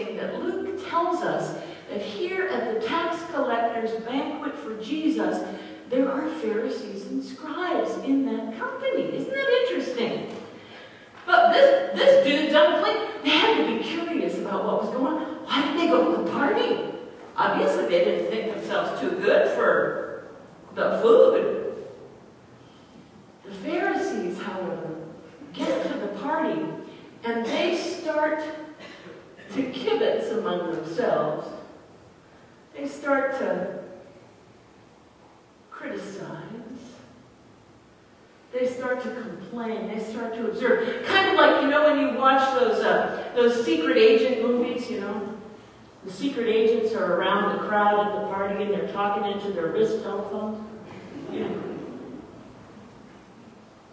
interesting that Luke tells us that here at the tax collector's banquet for Jesus, there are Pharisees and scribes in that company. Isn't that interesting? But this dude's unclean. They had to be curious about what was going on. Why did they go to the party? Obviously, they didn't think themselves too good for the food. The Pharisees, however, get to the party and they start to kibitz among themselves. They start to criticize. They start to complain. They start to observe. Kind of like, when you watch those secret agent movies, The secret agents are around the crowd at the party and they're talking into their wrist telephones.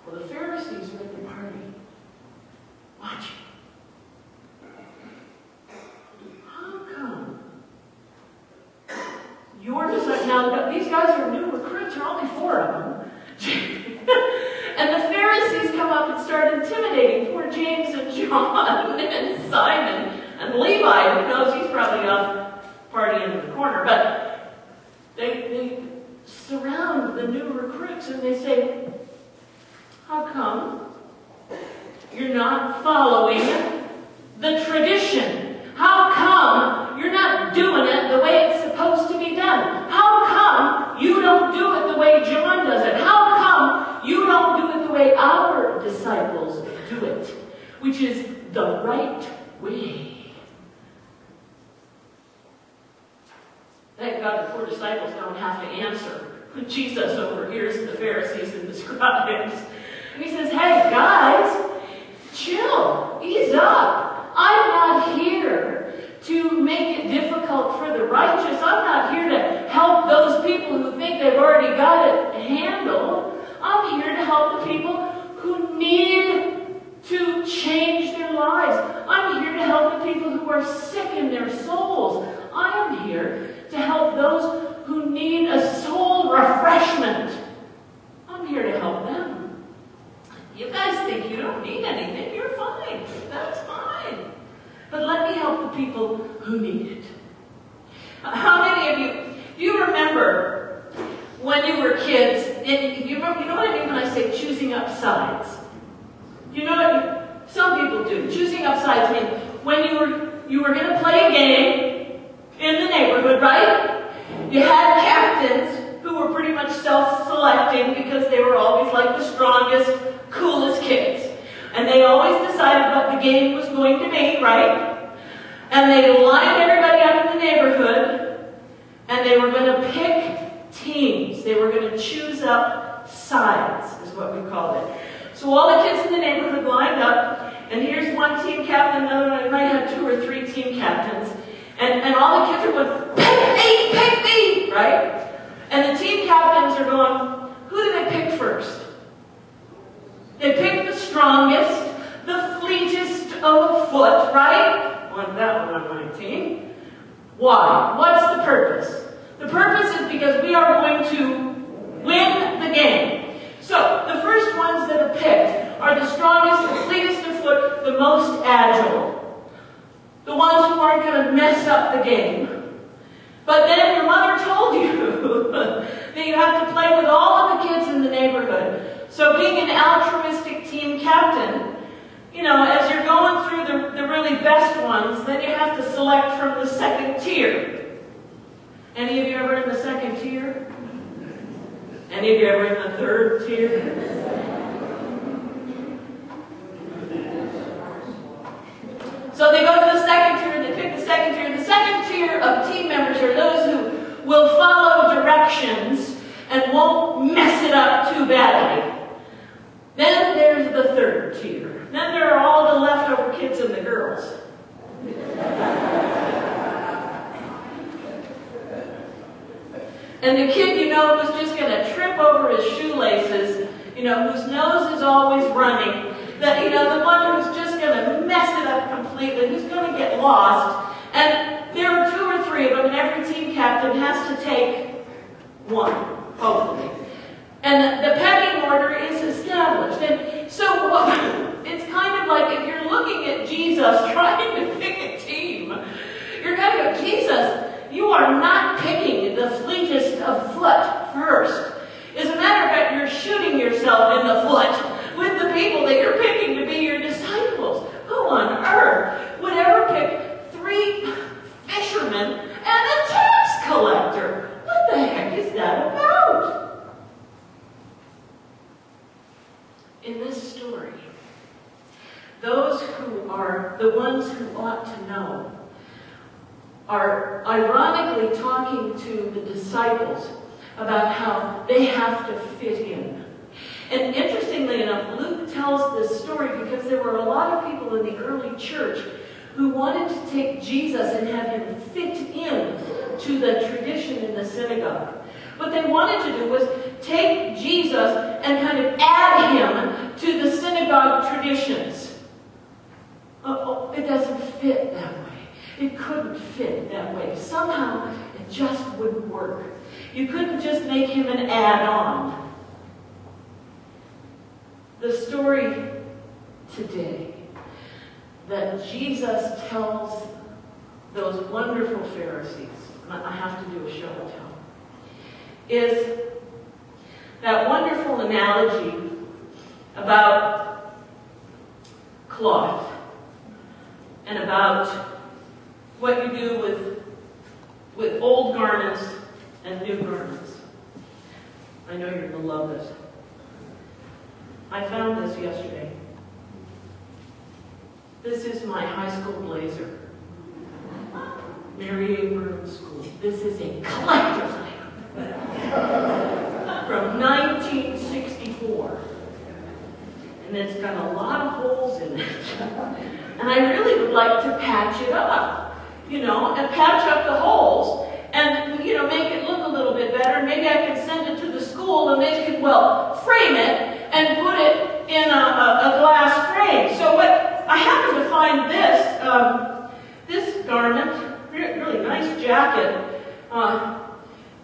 Well, the Pharisees were at the party watching. How come you're just like, now these guys are new recruits, there are only 4 of them. And the Pharisees come up and start intimidating poor James and John and Simon and Levi, who knows he's probably off partying in the corner. But they surround the new recruits and they say, how come you're not following the tradition? How come you're not doing it the way it's supposed to be done? How come you don't do it the way John does it? How come you don't do it the way our disciples do it, which is the right way? Thank God the poor disciples don't have to answer when Jesus overhears the Pharisees and the scribes. And he says, hey, guys, chill, ease up. I'm not here to make it difficult for the righteous. I'm not here to help those people who think they've already got it handled. I'm here to help the people who need to change their lives. I'm here to help the people who are sick in their souls. I am here to help those who need a soul refreshment. I'm here to help them. You guys think you don't need anything. You're fine. That's fine. But let me help the people who need it. How many of you remember when you were kids, and you know what I mean when I say choosing up sides? You know what some people do? Choosing up sides means when you were going to play a game in the neighborhood, right? You had captains who were pretty much self-selecting because they were always like the strongest, coolest kids. And they always decided what the game was going to be, right? And they lined everybody up in the neighborhood, and they were going to pick teams. They were going to choose up sides, is what we called it. So all the kids in the neighborhood lined up, and here's one team captain, another one, might have 2 or 3 team captains, and all the kids are going, pick me, right? And the team captains are going, who do they pick first? They pick the strongest, the fleetest of foot, right? Want that one on my team. Why? What's the purpose? The purpose is because we are going to win the game. So, the first ones that are picked are the strongest, the fleetest of foot, the most agile. The ones who aren't going to mess up the game. But then your mother told you that you have to play with all of the kids in the neighborhood. So being an altruistic team captain, as you're going through the really best ones, then you have to select from the second tier. Any of you ever in the second tier? Any of you ever in the third tier? So they go to the second tier, and they pick the second tier. The second tier of team members are those who will follow directions and won't mess it up too badly. Then there's the third tier. Then there are all the leftover kids and the girls. And the kid, who's just going to trip over his shoelaces, whose nose is always running, the one who's just going to mess it up completely, who's going to get lost. And there are 2 or 3 of them, and every team captain has to take one, hopefully. And the pecking order is established. And so it's kind of like if you're looking at Jesus trying to pick a team, going to go, Jesus, you are not picking the fleetest of foot first. As a matter of fact, you're shooting yourself in the foot with the people that you're picking to be your disciples. Who on earth would ever pick 3 fishermen and a tax collector? What the heck is that about? In this story, those who are the ones who ought to know are ironically talking to the disciples about how they have to fit in. And interestingly enough, Luke tells this story because there were a lot of people in the early church who wanted to take Jesus and have him fit in to the tradition in the synagogue. What they wanted to do was take Jesus and kind of add him to the synagogue traditions. It doesn't fit that way. It couldn't fit that way. Somehow, it just wouldn't work. You couldn't just make him an add-on. The story today that Jesus tells those wonderful Pharisees, and I have to do a show and tell, is that wonderful analogy about cloth and about what you do with old garments and new garments. I know you're going to love this. I found this yesterday. This is my high school blazer. Mary A. Burr School. This is a collector's item from 1964. And it's got a lot of holes in it. And I really would like to patch it up, and patch up the holes and, make it look a little bit better. Maybe I could send it to the school and they could, frame it and put it in a glass frame. So I happened to find this garment, really nice jacket,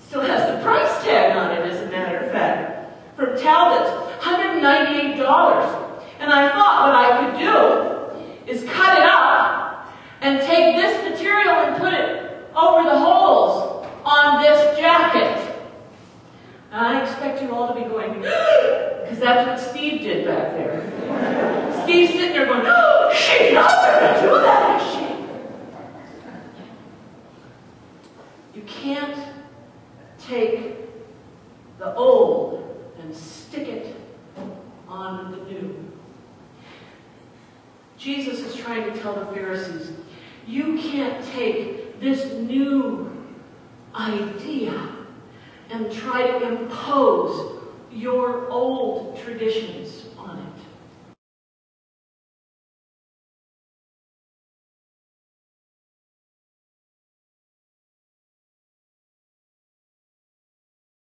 still has the price tag on it, as a matter of fact, from Talbot's, $198. And I thought what I could do is cut it up and take this material and put it over the holes on this jacket. And I expect you all to be going, because that's what Steve did back there. Steve's sitting there going, she's not going to do that, is she? You can't take the old and stick it on the new. Jesus is trying to tell the Pharisees, you can't take this new idea and try to impose your old traditions.